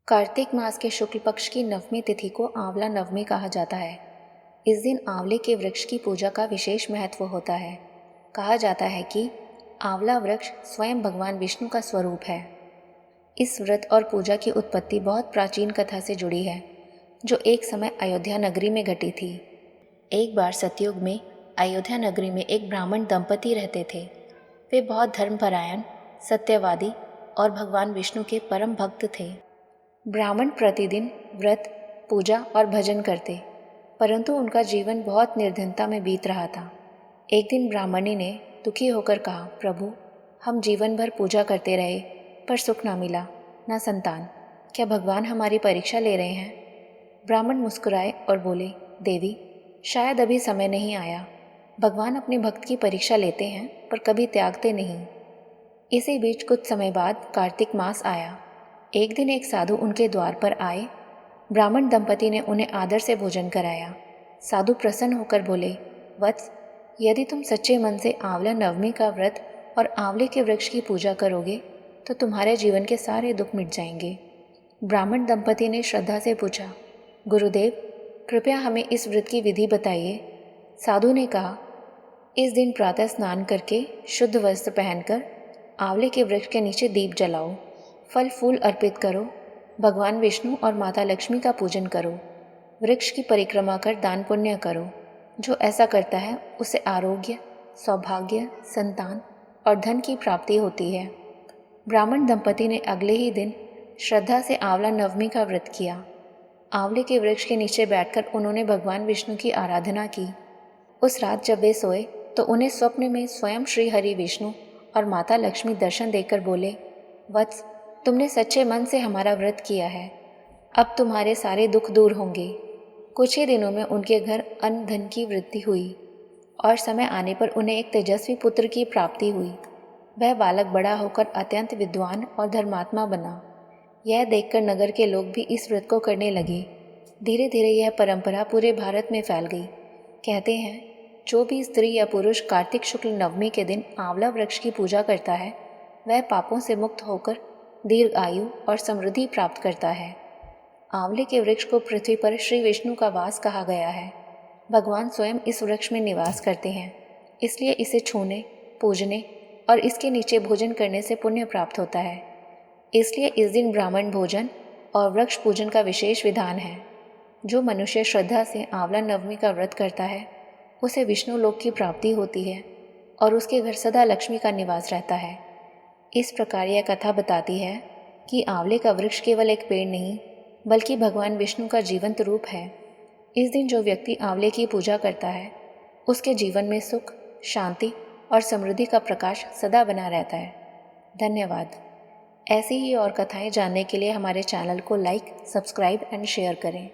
कार्तिक मास के शुक्ल पक्ष की नवमी तिथि को आंवला नवमी कहा जाता है। इस दिन आंवले के वृक्ष की पूजा का विशेष महत्व होता है। कहा जाता है कि आंवला वृक्ष स्वयं भगवान विष्णु का स्वरूप है। इस व्रत और पूजा की उत्पत्ति बहुत प्राचीन कथा से जुड़ी है, जो एक समय अयोध्या नगरी में घटी थी। एक बार सतयुग में अयोध्या नगरी में एक ब्राह्मण दंपति रहते थे। वे बहुत धर्मपरायण, सत्यवादी और भगवान विष्णु के परम भक्त थे। ब्राह्मण प्रतिदिन व्रत, पूजा और भजन करते, परंतु उनका जीवन बहुत निर्धनता में बीत रहा था। एक दिन ब्राह्मणी ने दुखी होकर कहा, प्रभु, हम जीवन भर पूजा करते रहे पर सुख ना मिला, ना संतान। क्या भगवान हमारी परीक्षा ले रहे हैं? ब्राह्मण मुस्कुराए और बोले, देवी, शायद अभी समय नहीं आया। भगवान अपने भक्त की परीक्षा लेते हैं पर कभी त्यागते नहीं। इसी बीच कुछ समय बाद कार्तिक मास आया। एक दिन एक साधु उनके द्वार पर आए। ब्राह्मण दंपति ने उन्हें आदर से भोजन कराया। साधु प्रसन्न होकर बोले, वत्स, यदि तुम सच्चे मन से आंवला नवमी का व्रत और आंवले के वृक्ष की पूजा करोगे तो तुम्हारे जीवन के सारे दुख मिट जाएंगे। ब्राह्मण दंपति ने श्रद्धा से पूछा, गुरुदेव, कृपया हमें इस व्रत की विधि बताइए। साधु ने कहा, इस दिन प्रातः स्नान करके शुद्ध वस्त्र पहनकर आंवले के वृक्ष के नीचे दीप जलाओ, फल फूल अर्पित करो, भगवान विष्णु और माता लक्ष्मी का पूजन करो, वृक्ष की परिक्रमा कर दान पुण्य करो। जो ऐसा करता है उसे आरोग्य, सौभाग्य, संतान और धन की प्राप्ति होती है। ब्राह्मण दंपति ने अगले ही दिन श्रद्धा से आंवला नवमी का व्रत किया। आंवले के वृक्ष के नीचे बैठकर उन्होंने भगवान विष्णु की आराधना की। उस रात जब वे सोए तो उन्हें स्वप्न में स्वयं श्री हरि विष्णु और माता लक्ष्मी दर्शन देकर बोले, वत्स, तुमने सच्चे मन से हमारा व्रत किया है, अब तुम्हारे सारे दुख दूर होंगे। कुछ ही दिनों में उनके घर अन्न धन की वृद्धि हुई और समय आने पर उन्हें एक तेजस्वी पुत्र की प्राप्ति हुई। वह बालक बड़ा होकर अत्यंत विद्वान और धर्मात्मा बना। यह देखकर नगर के लोग भी इस व्रत को करने लगे। धीरे धीरे यह परंपरा पूरे भारत में फैल गई। कहते हैं, जो भी स्त्री या पुरुष कार्तिक शुक्ल नवमी के दिन आंवला वृक्ष की पूजा करता है, वह पापों से मुक्त होकर दीर्घ आयु और समृद्धि प्राप्त करता है। आंवले के वृक्ष को पृथ्वी पर श्री विष्णु का वास कहा गया है। भगवान स्वयं इस वृक्ष में निवास करते हैं, इसलिए इसे छूने, पूजने और इसके नीचे भोजन करने से पुण्य प्राप्त होता है। इसलिए इस दिन ब्राह्मण भोजन और वृक्ष पूजन का विशेष विधान है। जो मनुष्य श्रद्धा से आंवला नवमी का व्रत करता है, उसे विष्णु लोक की प्राप्ति होती है और उसके घर सदा लक्ष्मी का निवास रहता है। इस प्रकार यह कथा बताती है कि आंवले का वृक्ष केवल एक पेड़ नहीं, बल्कि भगवान विष्णु का जीवंत रूप है। इस दिन जो व्यक्ति आंवले की पूजा करता है, उसके जीवन में सुख, शांति और समृद्धि का प्रकाश सदा बना रहता है। धन्यवाद। ऐसी ही और कथाएं जानने के लिए हमारे चैनल को लाइक, सब्सक्राइब एंड शेयर करें।